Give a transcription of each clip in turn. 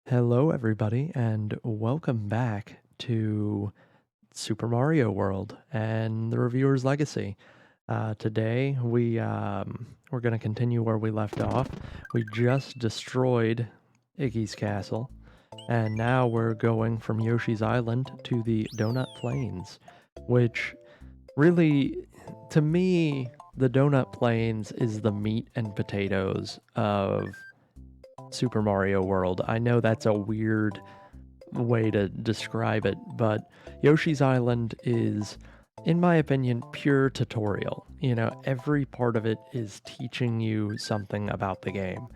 Hello, everybody, and welcome back to Super Mario World and the Reviewer's Legacy. Today, we're going to continue where we left off. We just destroyed Iggy's castle, and now we're going from Yoshi's Island to the Donut Plains, which really, to me, the Donut Plains is the meat and potatoes of Super Mario World. I know that's a weird way to describe it, but Yoshi's Island is, in my opinion, pure tutorial. Every part of it is teaching you something about the game.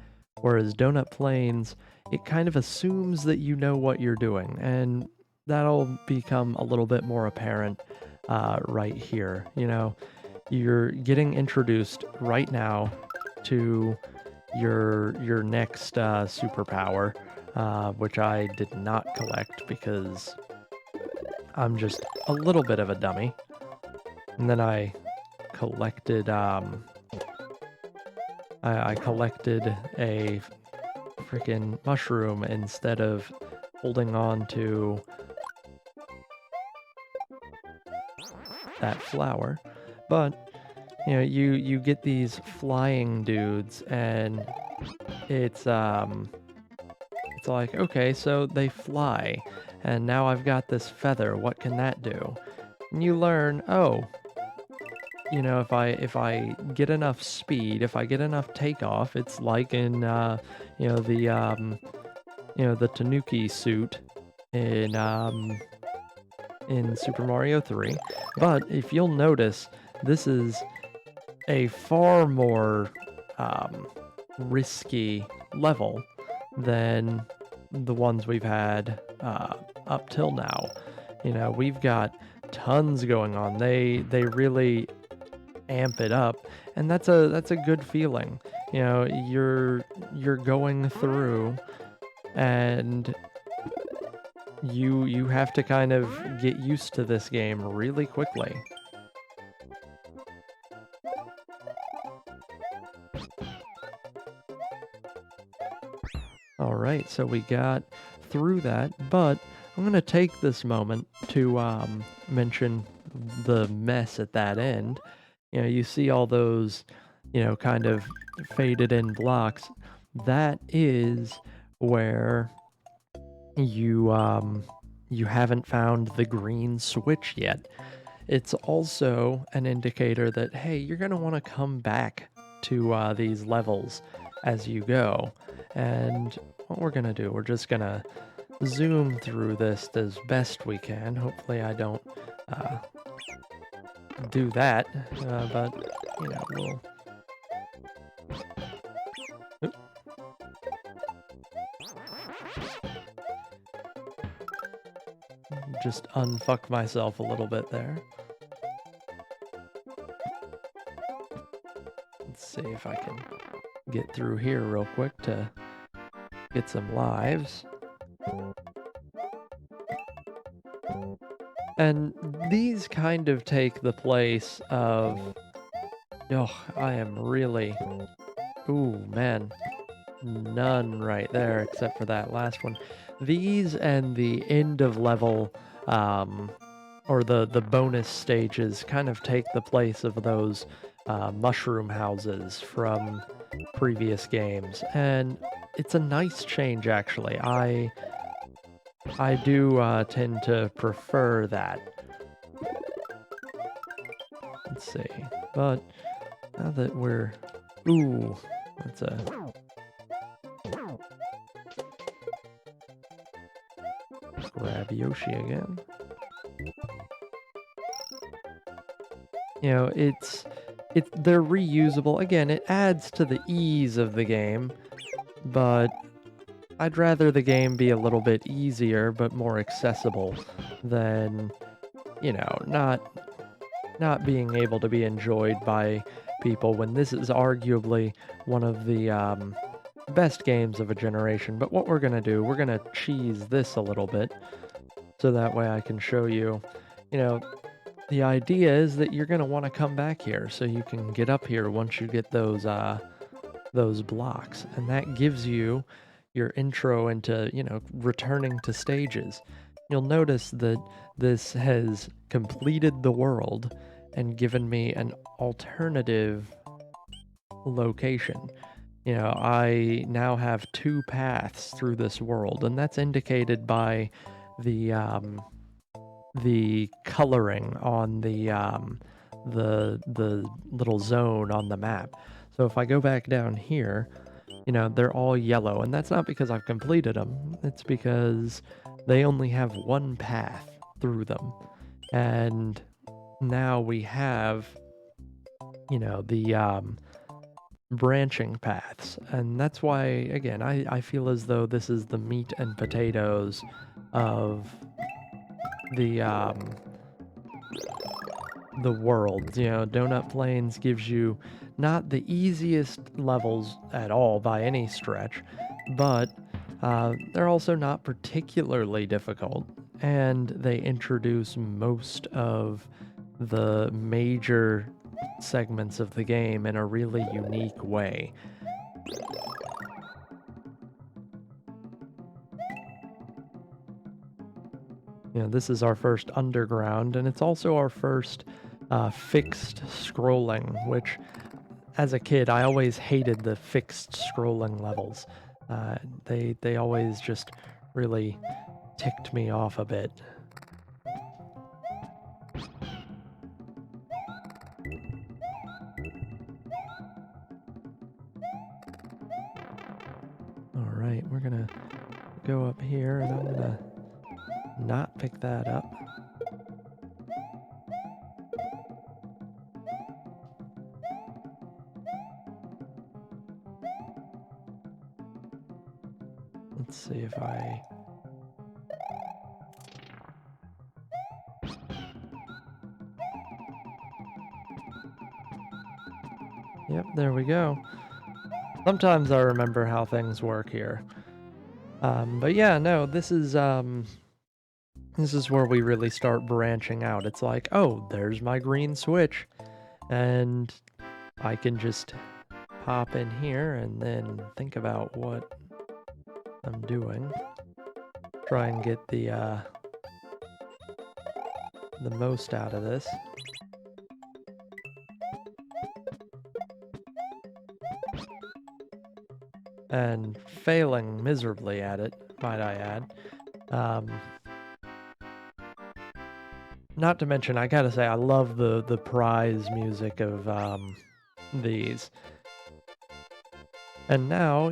Whereas Donut Plains, it kind of assumes that you know what you're doing, and that'll become a little bit more apparent right here. You're getting introduced right now to your next superpower, which I did not collect because I'm just a little bit of a dummy. And then I collected I collected a freaking mushroom instead of holding on to that flower. But you get these flying dudes, and it's like, okay, so they fly, and now I've got this feather. What can that do? And you learn, oh, if I get enough speed, if I get enough takeoff, it's like in the Tanuki suit in Super Mario 3. But if you'll notice, this is a far more risky level than the ones we've had up till now. We've got tons going on. They really amp it up, and that's a good feeling. You're going through, and you have to kind of get used to this game really quickly. Alright, so we got through that, but I'm going to take this moment to mention the mess at that end. You see all those, kind of faded in blocks. That is where you haven't found the green switch yet. It's also an indicator that, hey, you're going to want to come back to these levels as you go. And what we're going to do, we're just going to zoom through this as best we can. Hopefully I don't do that, but, we'll... Oop. Just unfuck myself a little bit there. Let's see if I can get through here real quick to get some lives. And these kind of take the place of... Oh, I am really... Ooh, man. None right there, except for that last one. These and the end of level, or the bonus stages, kind of take the place of those mushroom houses from previous games. And it's a nice change, actually. I do tend to prefer that. Let's see. But now that we're... Ooh, that's a... Grab Yoshi again. They're reusable. Again, it adds to the ease of the game, but I'd rather the game be a little bit easier but more accessible than, not being able to be enjoyed by people when this is arguably one of the best games of a generation. But what we're going to do, we're going to cheese this a little bit so that way I can show you, the idea is that you're going to want to come back here so you can get up here once you get those blocks. And that gives you, your intro into, returning to stages. You'll notice that this has completed the world and given me an alternative location. I now have two paths through this world, and that's indicated by the coloring on the little zone on the map. So if I go back down here, they're all yellow, and that's not because I've completed them. It's because they only have one path through them. And now we have, the branching paths. And that's why, again, I feel as though this is the meat and potatoes of the world. Donut Plains gives you not the easiest levels at all by any stretch, but they're also not particularly difficult, and they introduce most of the major segments of the game in a really unique way. This is our first underground, and it's also our first fixed scrolling, which, as a kid, I always hated the fixed scrolling levels. They always just really ticked me off a bit. Alright, we're gonna go up here, and I'm gonna not pick that up. Let's see if I... Yep, there we go. Sometimes I remember how things work here. But yeah, no, this is where we really start branching out. It's like, oh, there's my green switch, and I can just pop in here and then think about what I'm doing. Try and get the most out of this. And failing miserably at it, might I add. Not to mention, I gotta say, I love the prize music of these. And now,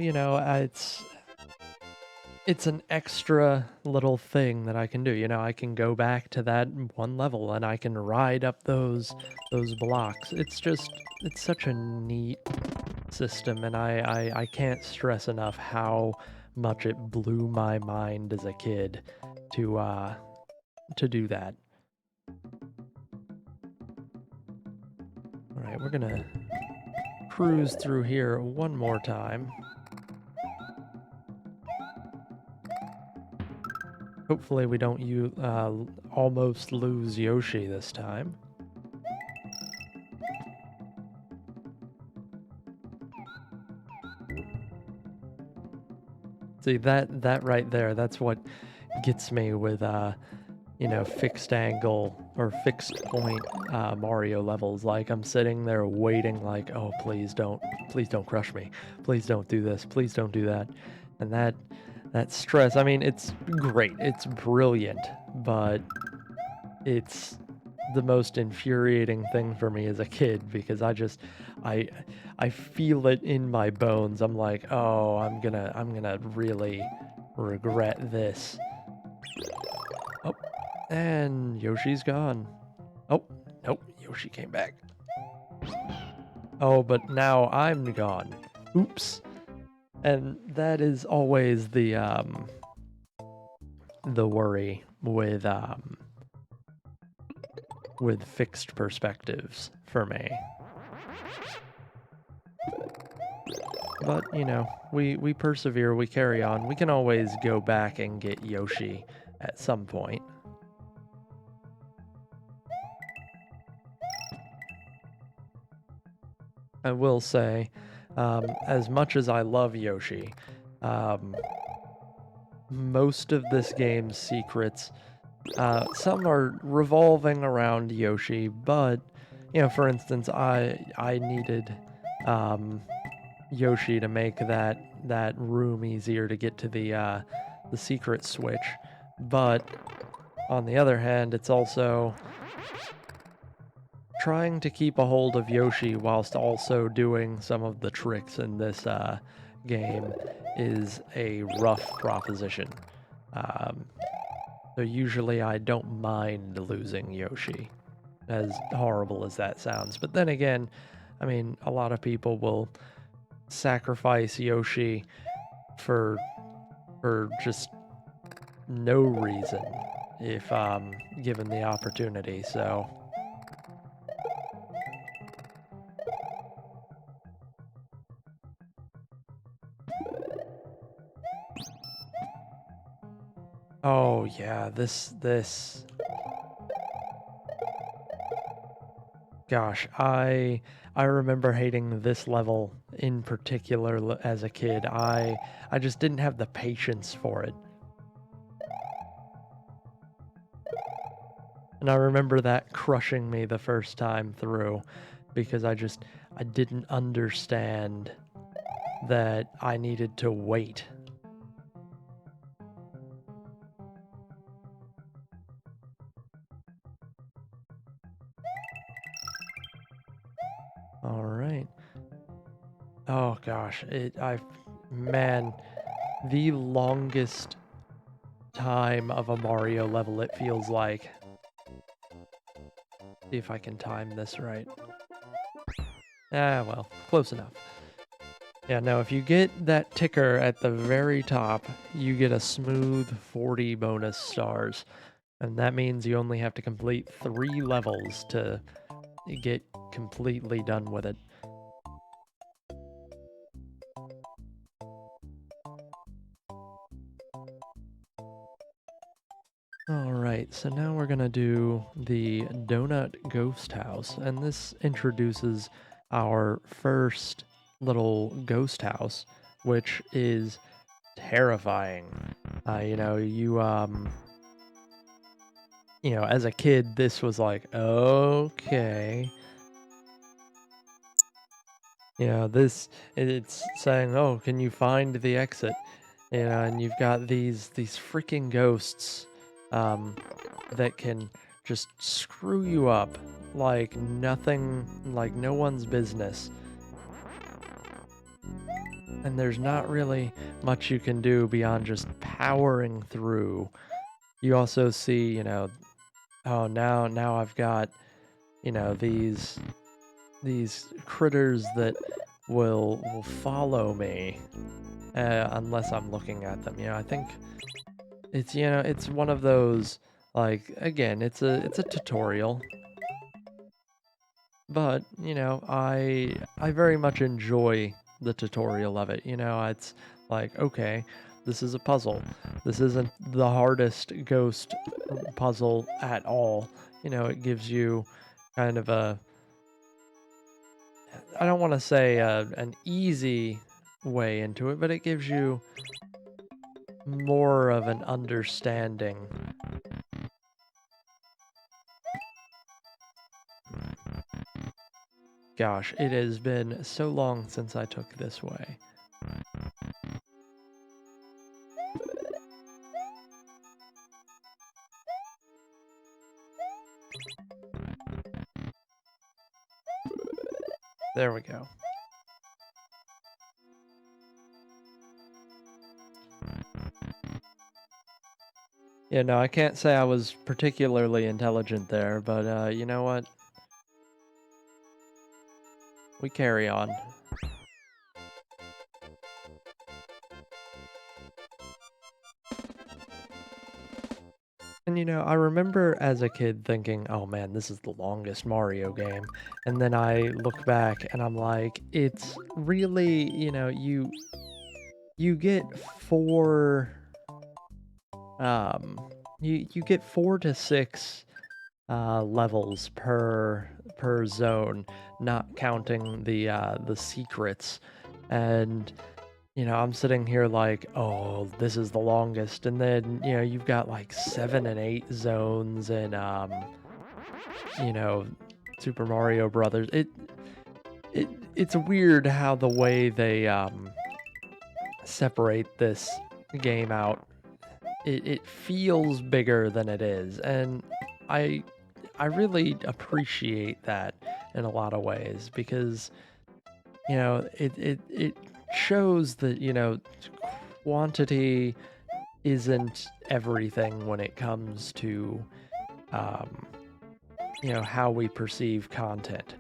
it's an extra little thing that I can do. I can go back to that one level and I can ride up those blocks. It's such a neat system, and I can't stress enough how much it blew my mind as a kid to do that. Alright, we're gonna cruise through here one more time. Hopefully we don't almost lose Yoshi this time. See, that right there, that's what gets me with, fixed angle or fixed point Mario levels. Like, I'm sitting there waiting like, oh, please don't crush me. Please don't do this. Please don't do that. And that stress, I mean, it's great. It's brilliant, but it's the most infuriating thing for me as a kid, because I feel it in my bones. I'm like, oh, I'm gonna really regret this. Oh, and Yoshi's gone. Oh, nope, Yoshi came back. Oh, but now I'm gone. Oops. And that is always the worry with fixed perspectives for me. But, we persevere, we carry on. We can always go back and get Yoshi at some point. I will say, as much as I love Yoshi, Um, most of this game's secrets, some are revolving around Yoshi, but for instance, I needed um, Yoshi to make that room easier to get to the secret switch. But on the other hand, it's also trying to keep a hold of Yoshi whilst also doing some of the tricks in this game is a rough proposition. Um, so usually I don't mind losing Yoshi, as horrible as that sounds. But then again, I mean, a lot of people will sacrifice Yoshi for just no reason if given the opportunity. So oh yeah, this gosh, I remember hating this level in particular as a kid. I just didn't have the patience for it. And I remember that crushing me the first time through because I didn't understand that I needed to wait. All right. Oh gosh, man, the longest time of a Mario level it feels like. See if I can time this right. Ah, well, close enough. Yeah, no, if you get that ticker at the very top, you get a smooth 40 bonus stars. And that means you only have to complete 3 levels to get completely done with it. Alright, so now we're gonna do the Donut Ghost House, and this introduces our first little ghost house, which is terrifying. As a kid, this was like, okay. It's saying, oh, can you find the exit? And you've got these freaking ghosts that can just screw you up like nothing, like no one's business. And there's not really much you can do beyond just powering through. You also see, oh, now I've got, these critters that will follow me unless I'm looking at them. I think it's one of those, like, again, it's a tutorial, but I very much enjoy the tutorial of it. It's like, okay, this is a puzzle. This isn't the hardest ghost puzzle at all. It gives you kind of a, I don't want to say an easy way into it, but it gives you more of an understanding. Gosh, it has been so long since I took this way. There we go. Yeah, no, I can't say I was particularly intelligent there, but you know what? We carry on. And I remember as a kid thinking, oh man, this is the longest Mario game. And then I look back and I'm like, it's really, you get four, um, you get 4 to 6 levels per zone, not counting the secrets. And I'm sitting here like, oh, this is the longest, and then you've got like 7 and 8 zones, and you know, Super Mario Brothers. It's weird how the way they separate this game out. It feels bigger than it is, and I I really appreciate that in a lot of ways because it shows that quantity isn't everything when it comes to um, how we perceive content.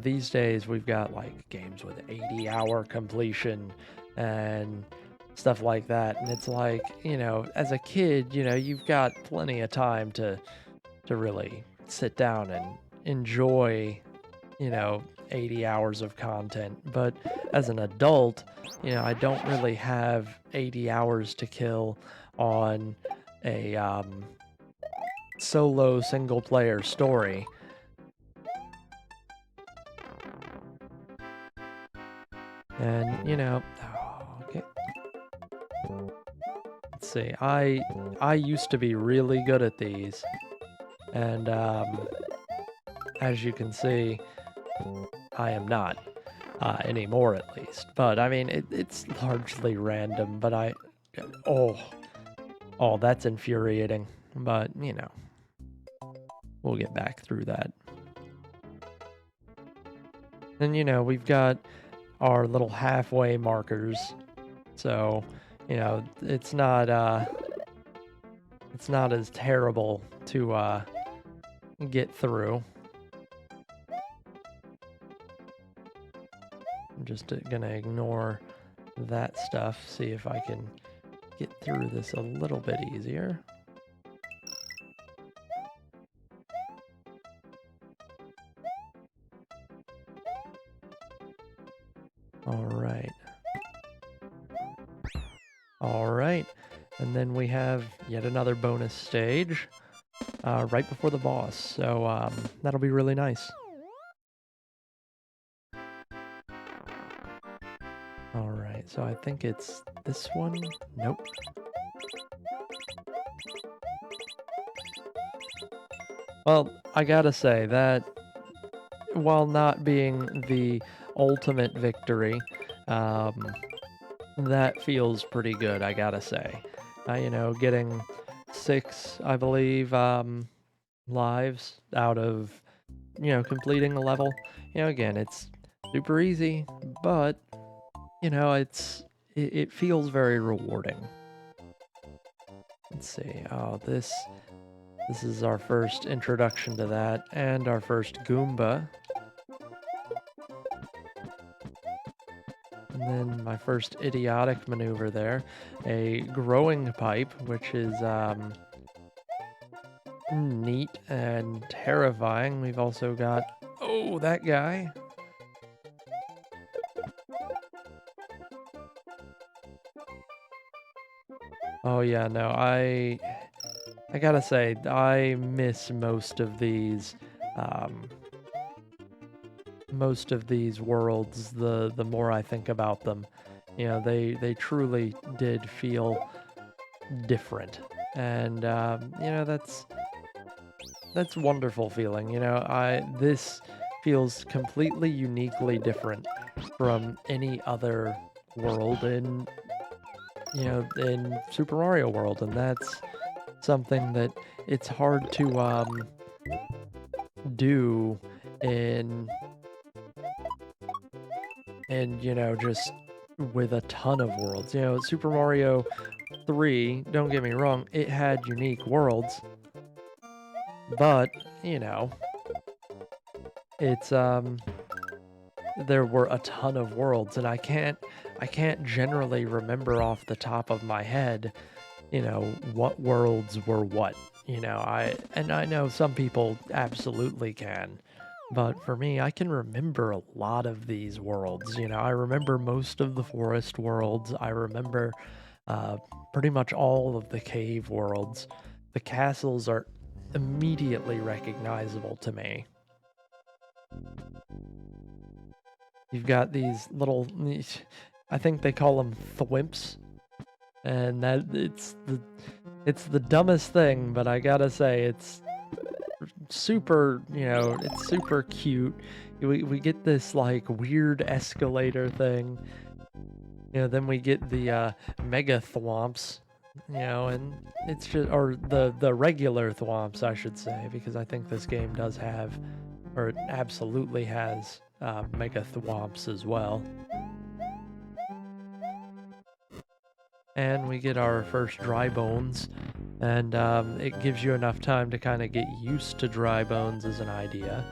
These days we've got like games with 80-hour completion and stuff like that, and it's like, as a kid, you've got plenty of time to really sit down and enjoy, you know, 80 hours of content. But as an adult, I don't really have 80 hours to kill on a solo single player story. And, okay. Let's see. I used to be really good at these. And as you can see, I am not. Anymore at least. But I mean, it's largely random, but oh, oh, that's infuriating. But, we'll get back through that. And, we've got our little halfway markers. So, it's not as terrible to get through. I'm just gonna ignore that stuff, see if I can get through this a little bit easier. Alright. Alright, and then we have yet another bonus stage right before the boss, so that'll be really nice. Alright, so I think it's this one? Nope. Well, I gotta say that while not being the ultimate victory, that feels pretty good, I gotta say. Getting 6, I believe, lives out of, completing the level. Again, it's super easy, but, it feels very rewarding. Let's see. Oh, this is our first introduction to that, and our first Goomba. And then my first idiotic maneuver there, a growing pipe, which is neat and terrifying. We've also got, oh, that guy. Oh yeah, no, I gotta say, I miss most of these worlds the more I think about them. They truly did feel different, and that's wonderful feeling. This feels completely uniquely different from any other world in Super Mario World, and that's something that it's hard to do in just with a ton of worlds. Super Mario 3, don't get me wrong, it had unique worlds, but it's there were a ton of worlds, and I can't generally remember off the top of my head, what worlds were what. I know some people absolutely can, but for me, I can remember a lot of these worlds. I remember most of the forest worlds. I remember pretty much all of the cave worlds. The castles are immediately recognizable to me. You've got these little I think they call them thwimps, and that it's the dumbest thing, but I gotta say it's super, it's super cute. We get this like weird escalator thing. Then we get the mega thwomps, and it's just, or the regular thwomps, I should say, because I think this game does have, or it absolutely has, mega thwomps as well. And we get our first dry bones, and it gives you enough time to kind of get used to dry bones as an idea.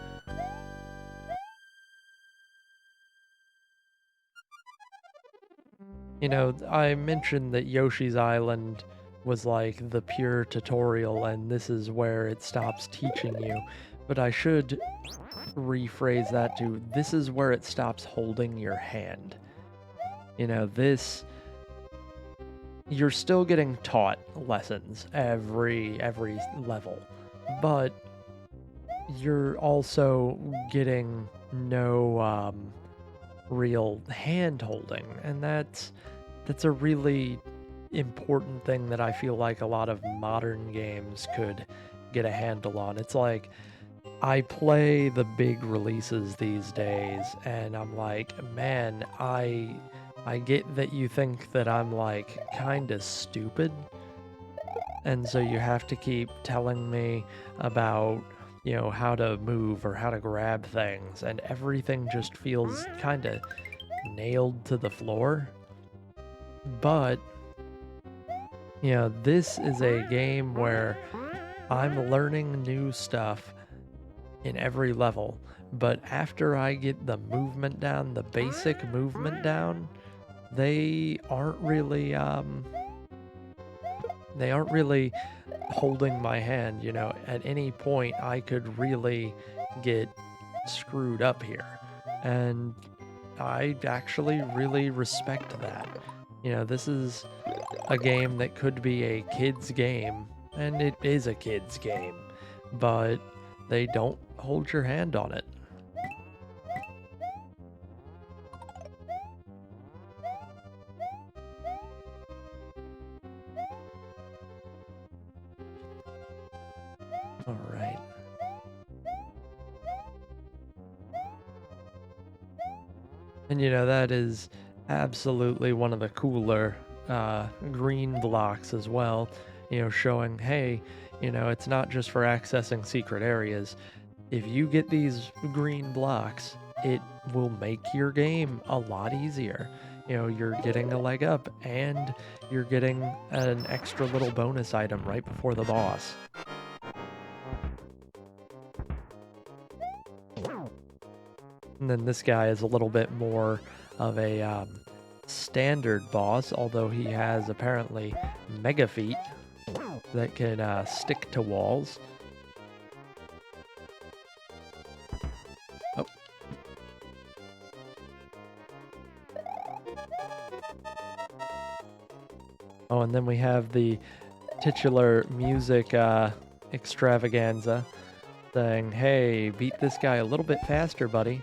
I mentioned that Yoshi's Island was like the pure tutorial, and this is where it stops teaching you. But I should rephrase that to, this is where it stops holding your hand. This, you're still getting taught lessons every level, but you're also getting no real hand holding, and that's a really important thing that I feel like a lot of modern games could get a handle on. It's like, I play the big releases these days, and I'm like, man, I get that you think that I'm like kind of stupid, and so you have to keep telling me about, how to move or how to grab things, and everything just feels kind of nailed to the floor. But, this is a game where I'm learning new stuff in every level, but after I get the movement down, the basic movement down, they aren't really holding my hand. At any point I could really get screwed up here, and I actually really respect that. This is a game that could be a kid's game, and it is a kid's game, but they don't hold your hand on it. All right. And that is absolutely one of the cooler green blocks as well, showing, hey, it's not just for accessing secret areas. If you get these green blocks, it will make your game a lot easier. You're getting a leg up, and you're getting an extra little bonus item right before the boss. And then this guy is a little bit more of a standard boss, although he has apparently mega feet that can stick to walls. Oh. Oh, and then we have the titular music extravaganza saying, hey, beat this guy a little bit faster, buddy.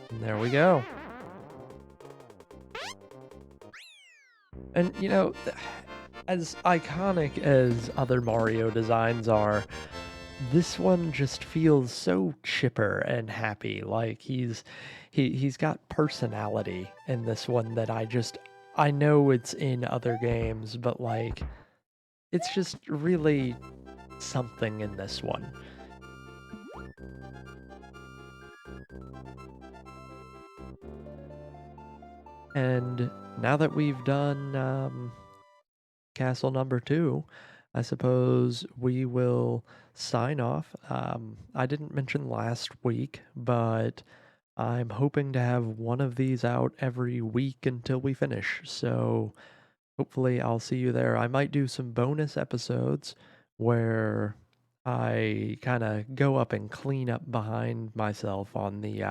And there we go. And, as iconic as other Mario designs are, this one just feels so chipper and happy. Like he's got personality in this one that I know it's in other games, but like it's just really something in this one. And now that we've done castle number 2, I suppose we will sign off. I didn't mention last week, but I'm hoping to have one of these out every week until we finish. So hopefully I'll see you there. I might do some bonus episodes where I kind of go up and clean up behind myself on the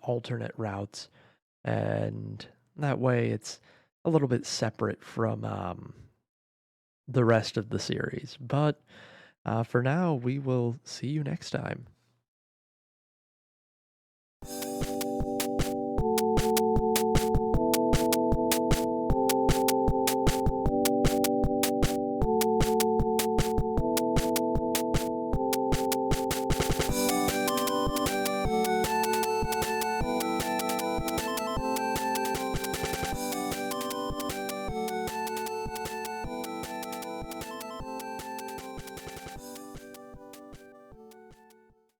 alternate routes, and that way it's a little bit separate from the rest of the series. But for now, we will see you next time.